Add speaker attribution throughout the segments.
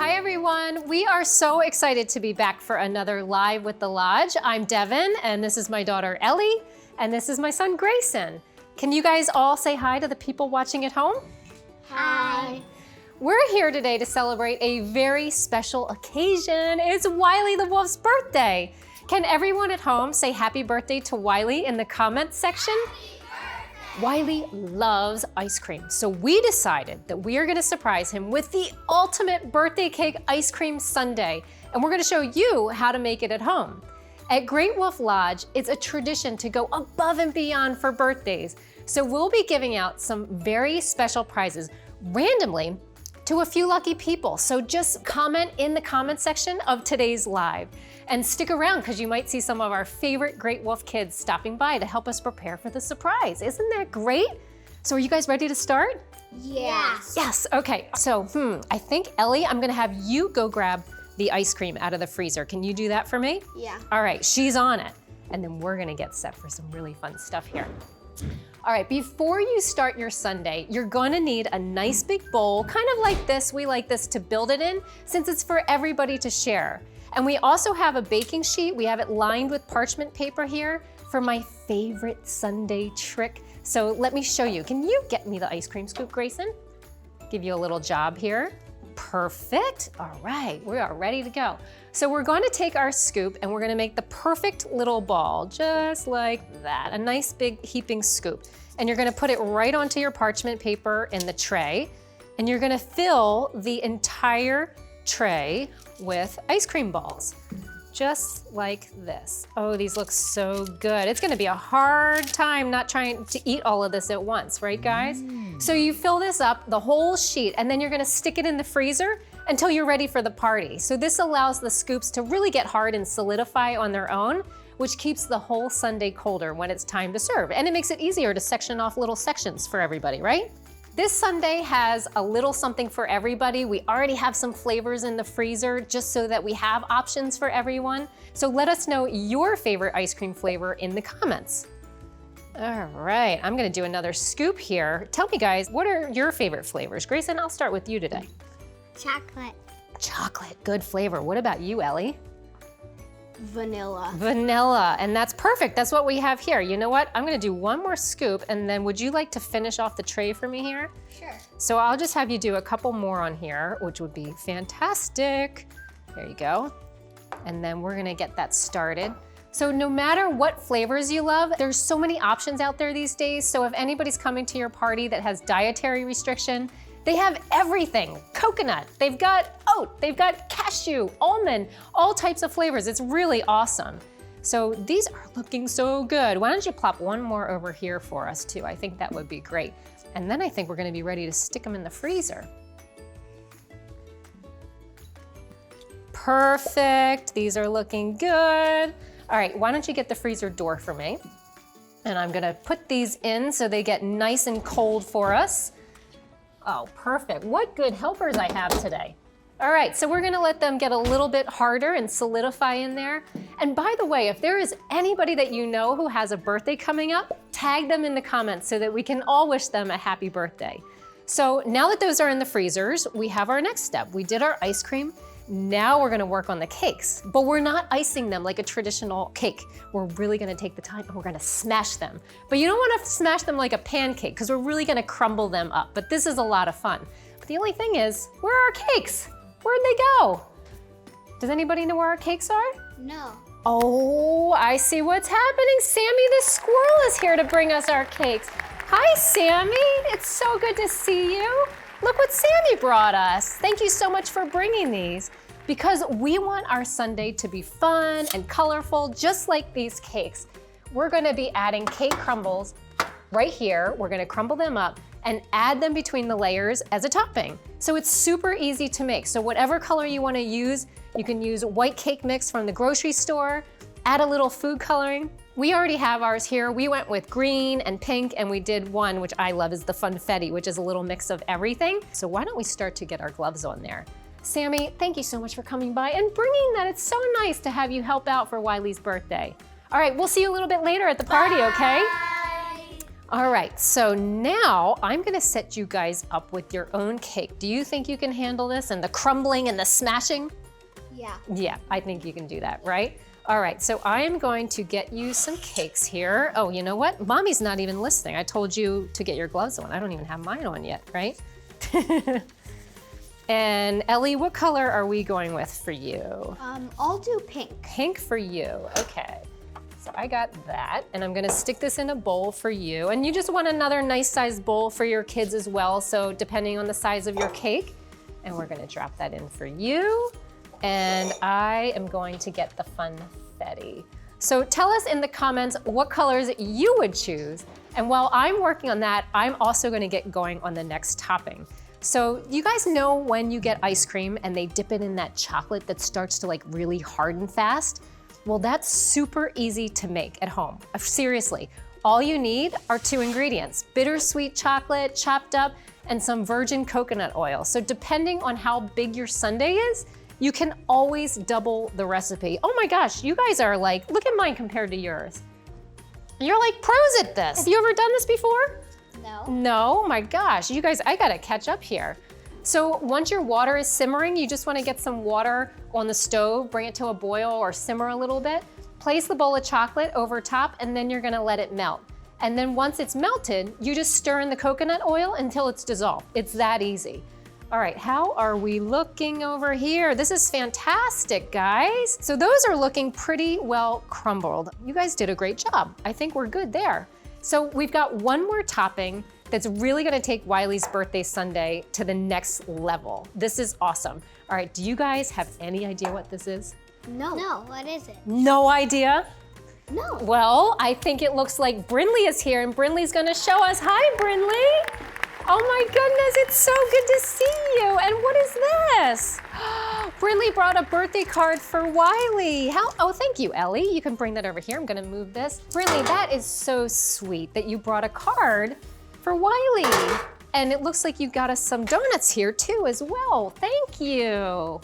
Speaker 1: Hi everyone, we are so excited to be back for another Live with the Lodge. I'm Devin, and this is my daughter Ellie, and this is my son Grayson. Can you guys all say hi to the people watching at home?
Speaker 2: Hi.
Speaker 1: We're here today to celebrate a very special occasion. It's Wiley the Wolf's birthday. Can everyone at home say happy birthday to Wiley in the comments section? Wiley loves ice cream, so we decided that we are gonna surprise him with the ultimate birthday cake ice cream sundae, and we're gonna show you how to make it at home. At Great Wolf Lodge, it's a tradition to go above and beyond for birthdays, so we'll be giving out some very special prizes randomly to a few lucky people. So just comment in the comment section of today's live and stick around because you might see some of our favorite Great Wolf kids stopping by to help us prepare for the surprise. Isn't that great? So are you guys ready to start?
Speaker 2: Yes.
Speaker 1: Yes, okay. So, I think Ellie, I'm gonna have you go grab the ice cream out of the freezer. Can you do that for me?
Speaker 2: Yeah.
Speaker 1: All right, she's on it. And then we're gonna get set for some really fun stuff here. All right, before you start your sundae, you're gonna need a nice big bowl, kind of like this. We like this to build it in since it's for everybody to share. And we also have a baking sheet. We have it lined with parchment paper here for my favorite sundae trick. So let me show you. Can you get me the ice cream scoop, Grayson? Give you a little job here. Perfect. All right, we are ready to go. So we're going to take our scoop and we're going to make the perfect little ball, just like that. A nice big heaping scoop. And you're going to put it right onto your parchment paper in the tray. And you're going to fill the entire tray with ice cream balls, just like this. Oh, these look so good. It's going to be a hard time not trying to eat all of this at once, right guys? So you fill this up, the whole sheet, and then you're going to stick it in the freezer until you're ready for the party. So this allows the scoops to really get hard and solidify on their own, which keeps the whole sundae colder when it's time to serve. And it makes it easier to section off little sections for everybody, right? This sundae has a little something for everybody. We already have some flavors in the freezer just so that we have options for everyone. So let us know your favorite ice cream flavor in the comments. All right, I'm gonna do another scoop here. Tell me guys, what are your favorite flavors? Grayson, I'll start with you today.
Speaker 2: Chocolate.
Speaker 1: Chocolate, good flavor. What about you, Ellie?
Speaker 2: Vanilla.
Speaker 1: Vanilla, and that's perfect. That's what we have here. You know what? I'm gonna do one more scoop, and then would you like to finish off the tray for me here?
Speaker 2: Sure.
Speaker 1: So I'll just have you do a couple more on here, which would be fantastic. There you go. And then we're gonna get that started. So no matter what flavors you love, there's so many options out there these days. So if anybody's coming to your party that has dietary restriction, they have everything. Coconut, they've got oat, they've got cashew, almond, all types of flavors. It's really awesome. So these are looking so good. Why don't you plop one more over here for us too? I think that would be great. And then I think we're gonna be ready to stick them in the freezer. Perfect, these are looking good. All right, why don't you get the freezer door for me? And I'm gonna put these in so they get nice and cold for us. Oh, perfect. What good helpers I have today. All right, so we're gonna let them get a little bit harder and solidify in there. And by the way, if there is anybody that you know who has a birthday coming up, tag them in the comments so that we can all wish them a happy birthday. So now that those are in the freezers, we have our next step. We did our ice cream. Now we're gonna work on the cakes, but we're not icing them like a traditional cake. We're really gonna take the time and we're gonna smash them. But you don't wanna smash them like a pancake because we're really gonna crumble them up, but this is a lot of fun. But the only thing is, where are our cakes? Where'd they go? Does anybody know where our cakes are?
Speaker 2: No.
Speaker 1: Oh, I see what's happening. Sammy the squirrel is here to bring us our cakes. Hi, Sammy, it's so good to see you. Look what Sammy brought us. Thank you so much for bringing these because we want our sundae to be fun and colorful, just like these cakes. We're gonna be adding cake crumbles right here. We're gonna crumble them up and add them between the layers as a topping. So it's super easy to make. So whatever color you wanna use, you can use white cake mix from the grocery store, add a little food coloring. We already have ours here. We went with green and pink, and we did one, which I love, is the funfetti, which is a little mix of everything. So why don't we start to get our gloves on there? Sammy, thank you so much for coming by and bringing that. It's so nice to have you help out for Wiley's birthday. All right, we'll see you a little bit later at the party, okay? All right, so now I'm gonna set you guys up with your own cake. Do you think you can handle this and the crumbling and the smashing?
Speaker 2: Yeah.
Speaker 1: Yeah, I think you can do that, right? All right, so I am going to get you some cakes here. Oh, you know what? Mommy's not even listening. I told you to get your gloves on. I don't even have mine on yet, right? And Ellie, what color are we going with for you?
Speaker 2: I'll do pink.
Speaker 1: Pink for you, okay. So I got that, and I'm gonna stick this in a bowl for you. And you just want another nice sized bowl for your kids as well, so depending on the size of your cake. And we're gonna drop that in for you. And I am going to get the funfetti. So tell us in the comments what colors you would choose. And while I'm working on that, I'm also gonna get going on the next topping. So you guys know when you get ice cream and they dip it in that chocolate that starts to like really harden fast? Well, that's super easy to make at home. Seriously, all you need are 2 ingredients, bittersweet chocolate chopped up and some virgin coconut oil. So depending on how big your sundae is, you can always double the recipe. Oh my gosh, you guys are like, look at mine compared to yours. You're like pros at this. Have you ever done this before?
Speaker 2: No.
Speaker 1: No, my gosh, you guys, I gotta catch up here. So once your water is simmering, you just wanna get some water on the stove, bring it to a boil or simmer a little bit, place the bowl of chocolate over top, and then you're gonna let it melt. And then once it's melted, you just stir in the coconut oil until it's dissolved. It's that easy. All right, how are we looking over here? This is fantastic, guys. So those are looking pretty well crumbled. You guys did a great job. I think we're good there. So we've got one more topping that's really gonna take Wiley's birthday sundae to the next level. This is awesome. All right, do you guys have any idea what this is?
Speaker 2: No. No, what is it?
Speaker 1: No idea?
Speaker 2: No.
Speaker 1: Well, I think it looks like BRINLEY is here and BRINLEY's gonna show us. Hi, BRINLEY. Oh my goodness, it's so good to see you. And what is this? BRINLEY brought a birthday card for Wiley. Oh, thank you, Ellie. You can bring that over here. I'm gonna move this. BRINLEY, that is so sweet that you brought a card for Wiley. And it looks like you got us some donuts here too as well. Thank you.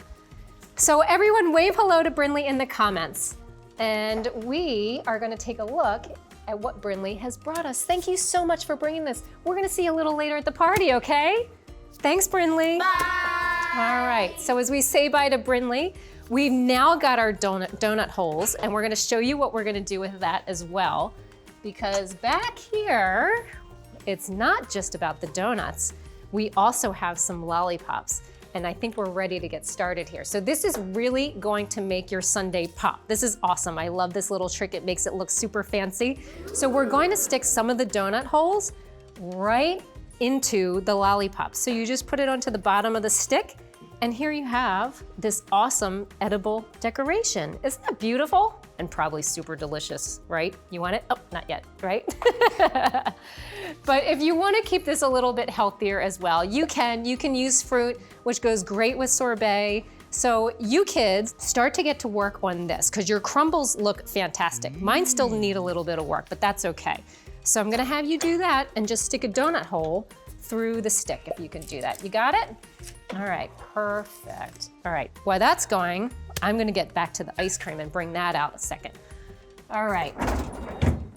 Speaker 1: So everyone wave hello to BRINLEY in the comments. And we are gonna take a look at what BRINLEY has brought us. Thank you so much for bringing this. We're gonna see you a little later at the party, okay? Thanks, BRINLEY.
Speaker 2: Bye.
Speaker 1: All right, so as we say bye to BRINLEY, we've now got our donut holes, and we're gonna show you what we're gonna do with that as well. Because back here, it's not just about the donuts. We also have some lollipops. And I think we're ready to get started here. So this is really going to make your sundae pop. This is awesome. I love this little trick. It makes it look super fancy. So we're going to stick some of the donut holes right into the lollipops. So you just put it onto the bottom of the stick, and here you have this awesome edible decoration. Isn't that beautiful? And probably super delicious, right? You want it? Oh, not yet, right? But if you want to keep this a little bit healthier as well, you can use fruit, which goes great with sorbet. So you kids start to get to work on this because your crumbles look fantastic. Mine still need a little bit of work, but that's okay. So I'm gonna have you do that and just stick a donut hole through the stick if you can do that. You got it? All right, perfect. All right, while that's going, I'm gonna get back to the ice cream and bring that out a second. All right,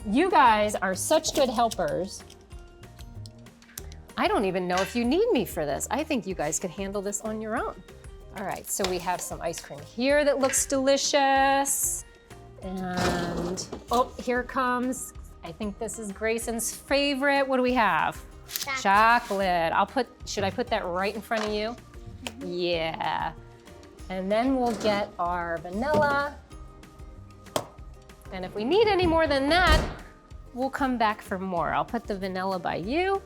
Speaker 1: you guys are such good helpers. I don't even know if you need me for this. I think you guys could handle this on your own. All right, so we have some ice cream here that looks delicious. And, oh, here it comes. I think this is Grayson's favorite. What do we have? Chocolate. Should I put that right in front of you? Yeah. And then we'll get our vanilla. And if we need any more than that, we'll come back for more. I'll put the vanilla by you.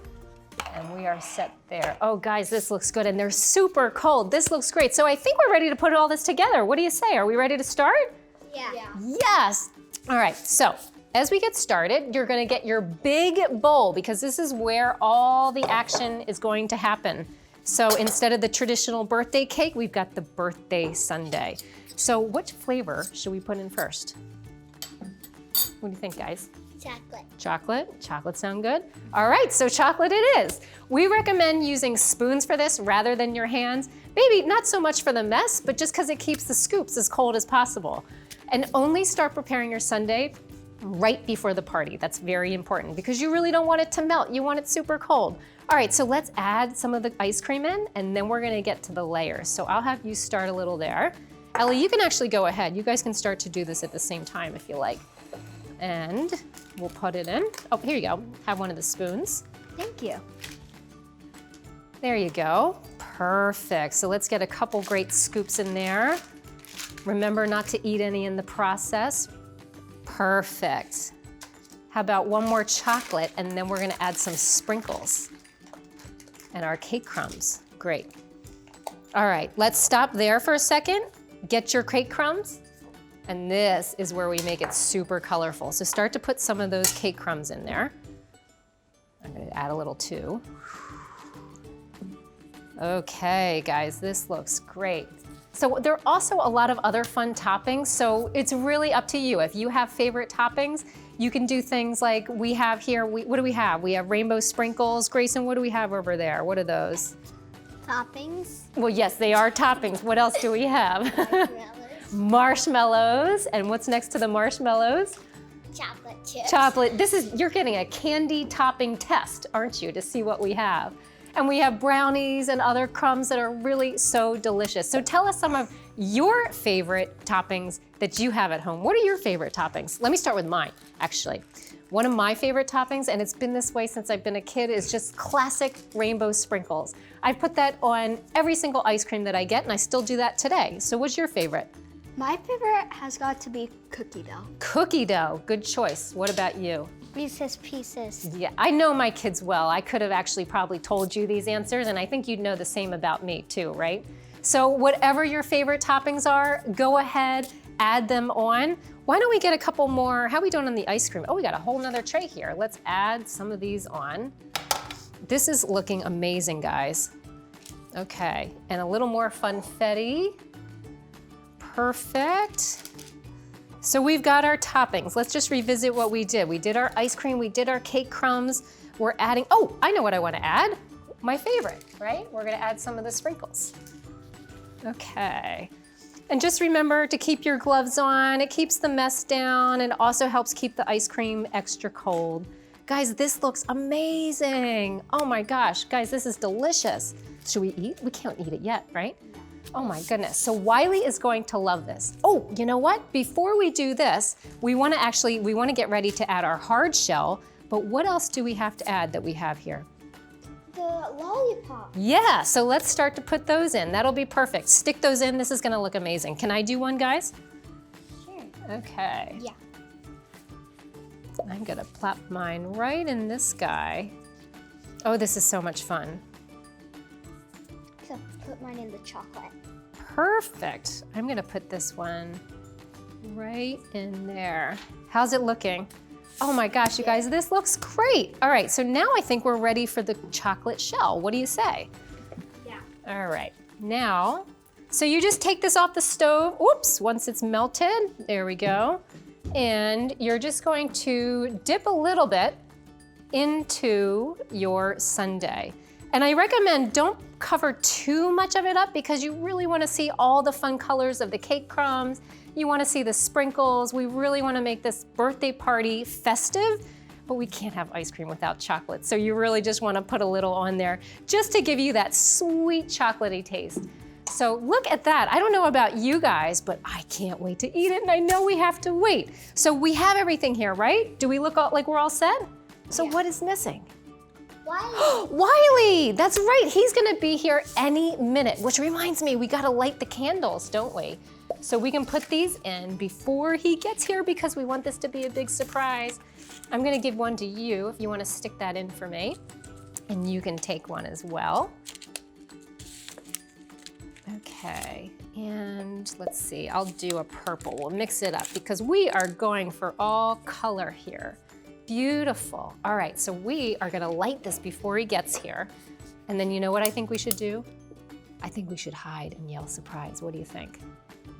Speaker 1: And we are set there. Oh guys, this looks good and they're super cold. This looks great. So I think we're ready to put all this together. What do you say? Are we ready to start?
Speaker 2: Yeah.
Speaker 1: Yes. All right, so as we get started, you're gonna get your big bowl because this is where all the action is going to happen. So instead of the traditional birthday cake, we've got the birthday sundae. So which flavor should we put in first? What do you think, guys?
Speaker 2: Chocolate.
Speaker 1: Chocolate? Chocolate sound good? All right, so chocolate it is. We recommend using spoons for this rather than your hands. Maybe not so much for the mess, but just because it keeps the scoops as cold as possible. And only start preparing your sundae right before the party. That's very important because you really don't want it to melt. You want it super cold. All right, so let's add some of the ice cream in, and then we're gonna get to the layers. So I'll have you start a little there. Ellie, you can actually go ahead. You guys can start to do this at the same time if you like. And we'll put it in. Oh, here you go. Have one of the spoons.
Speaker 2: Thank you.
Speaker 1: There you go. Perfect. So let's get a couple great scoops in there. Remember not to eat any in the process. Perfect. How about one more chocolate, and then we're gonna add some sprinkles and our cake crumbs. Great. All right, let's stop there for a second. Get your cake crumbs. And this is where we make it super colorful. So start to put some of those cake crumbs in there. I'm gonna add a little too. Okay, guys, this looks great. So there are also a lot of other fun toppings, so it's really up to you. If you have favorite toppings, you can do things like we have here, what do we have? We have rainbow sprinkles. Grayson, what do we have over there? What are those?
Speaker 2: Toppings.
Speaker 1: Well, yes, they are toppings. What else do we have?
Speaker 2: Marshmallows.
Speaker 1: Marshmallows. And what's next to the marshmallows?
Speaker 2: Chocolate chips.
Speaker 1: Chocolate. You're getting a candy topping test, aren't you, to see what we have. And we have brownies and other crumbs that are really so delicious. So tell us some of your favorite toppings that you have at home. What are your favorite toppings? Let me start with mine, actually. One of my favorite toppings, and it's been this way since I've been a kid, is just classic rainbow sprinkles. I've put that on every single ice cream that I get, and I still do that today. So what's your favorite?
Speaker 2: My favorite has got to be cookie dough.
Speaker 1: Cookie dough, good choice. What about you?
Speaker 2: Reese's Pieces.
Speaker 1: Yeah, I know my kids well. I could have actually probably told you these answers, and I think you'd know the same about me too, right? So whatever your favorite toppings are, go ahead, add them on. Why don't we get a couple more? How are we doing on the ice cream? Oh, we got a whole nother tray here. Let's add some of these on. This is looking amazing, guys. Okay, and a little more funfetti. Perfect. So we've got our toppings. Let's just revisit what we did. We did our ice cream, we did our cake crumbs. We're adding, oh, I know what I want to add. My favorite, right? We're gonna add some of the sprinkles. Okay. And just remember to keep your gloves on. It keeps the mess down and also helps keep the ice cream extra cold. Guys, this looks amazing. Oh my gosh, guys, this is delicious. Should we eat? We can't eat it yet, right? Oh my goodness. So Wiley is going to love this. Oh, you know what? Before we do this, we want to get ready to add our hard shell, but what else do we have to add that we have here?
Speaker 2: The lollipop.
Speaker 1: Yeah, so let's start to put those in. That'll be perfect. Stick those in. This is gonna look amazing. Can I do one, guys?
Speaker 2: Sure.
Speaker 1: Okay.
Speaker 2: Yeah.
Speaker 1: I'm gonna plop mine right in this guy. Oh, this is so much fun.
Speaker 2: So put mine in the chocolate.
Speaker 1: Perfect. I'm gonna put this one right in there. How's it looking? Oh my gosh, you guys, this looks great. All right, so now I think we're ready for the chocolate shell. What do you say?
Speaker 2: Yeah.
Speaker 1: All right, now, so you just take this off the stove. Oops, once it's melted, there we go. And you're just going to dip a little bit into your sundae. And I recommend don't cover too much of it up because you really want to see all the fun colors of the cake crumbs. You want to see the sprinkles. We really want to make this birthday party festive, but we can't have ice cream without chocolate. So you really just want to put a little on there just to give you that sweet chocolatey taste. So look at that. I don't know about you guys, but I can't wait to eat it, and I know we have to wait. So we have everything here, right? Do we look like we're all set? So what is missing?
Speaker 2: Wiley.
Speaker 1: Wiley, that's right. He's gonna be here any minute, which reminds me, we gotta light the candles, don't we? So we can put these in before he gets here because we want this to be a big surprise. I'm gonna give one to you if you wanna stick that in for me. And you can take one as well. Okay, and let's see, I'll do a purple. We'll mix it up because we are going for all color here. Beautiful. All right, so we are gonna light this before he gets here. And then you know what I think we should do? I think we should hide and yell surprise. What do you think?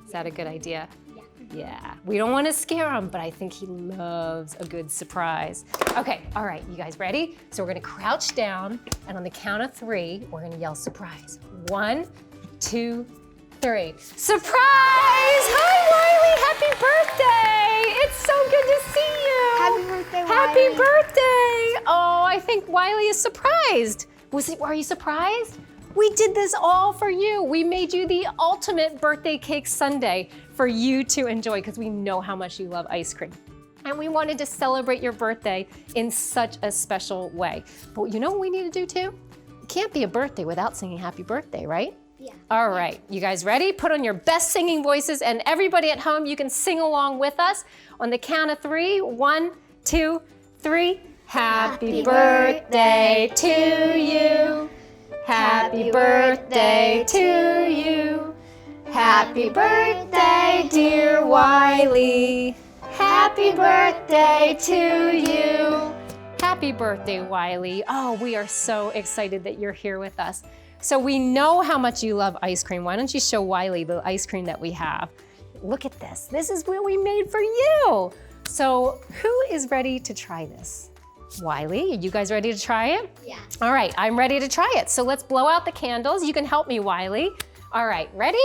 Speaker 1: Is that a good idea?
Speaker 2: Yeah.
Speaker 1: Yeah, we don't wanna scare him, but I think he loves a good surprise. Okay, all right, you guys ready? So we're gonna crouch down, and on the count of 3, we're gonna yell surprise. 1, 2, 3. Surprise! Hi, Wiley, happy birthday! It's so good to see you.
Speaker 2: Happy birthday, Wiley.
Speaker 1: Happy birthday! Oh, I think Wiley is surprised. Are you surprised? We did this all for you. We made you the ultimate birthday cake sundae for you to enjoy because we know how much you love ice cream. And we wanted to celebrate your birthday in such a special way. But you know what we need to do too? It can't be a birthday without singing happy birthday, right?
Speaker 2: Yeah.
Speaker 1: All right, you guys ready? Put on your best singing voices, and everybody at home, you can sing along with us on the count of 3. 1, 2, 3. Happy birthday to you. Happy birthday to you. Happy birthday, dear Wiley. Happy birthday to you. Happy birthday, Wiley. Oh, we are so excited that you're here with us. So we know how much you love ice cream. Why don't you show Wiley the ice cream that we have? Look at this. This is what we made for you. So who is ready to try this? Wiley, are you guys ready to try it?
Speaker 2: Yeah.
Speaker 1: All right, I'm ready to try it. So let's blow out the candles. You can help me, Wiley. All right, ready?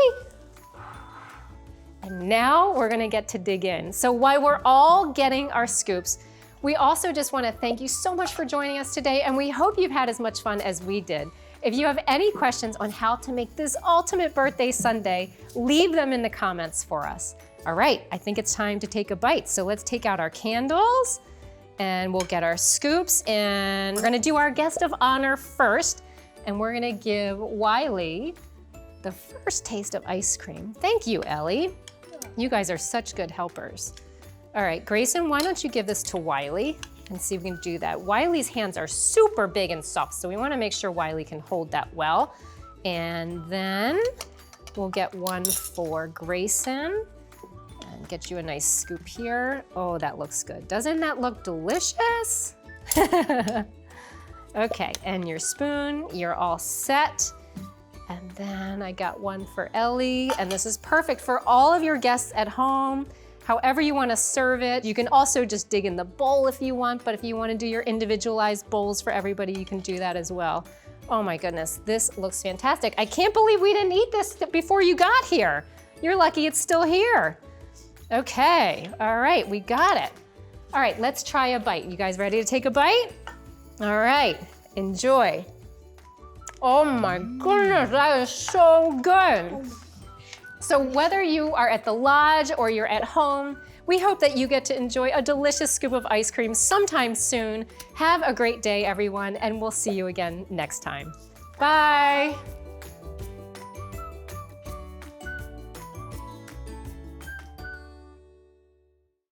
Speaker 1: And now we're gonna get to dig in. So while we're all getting our scoops, we also just wanna thank you so much for joining us today, and we hope you've had as much fun as we did. If you have any questions on how to make this ultimate birthday sundae, leave them in the comments for us. All right, I think it's time to take a bite. So let's take out our candles and we'll get our scoops, and we're gonna do our guest of honor first, and we're gonna give Wiley the first taste of ice cream. Thank you, Ellie. You guys are such good helpers. All right, Grayson, why don't you give this to Wiley and see if we can do that. Wiley's hands are super big and soft, so we wanna make sure Wiley can hold that well. And then we'll get one for Grayson and get you a nice scoop here. Oh, that looks good. Doesn't that look delicious? Okay, and your spoon, you're all set. And then I got one for Ellie, and this is perfect for all of your guests at home. However you want to serve it. You can also just dig in the bowl if you want, but if you want to do your individualized bowls for everybody, you can do that as well. Oh my goodness, this looks fantastic. I can't believe we didn't eat this before you got here. You're lucky it's still here. Okay, all right, we got it. All right, let's try a bite. You guys ready to take a bite? All right, enjoy. Oh my goodness, that is so good. So whether you are at the lodge or you're at home, we hope that you get to enjoy a delicious scoop of ice cream sometime soon. Have a great day, everyone, and we'll see you again next time. Bye.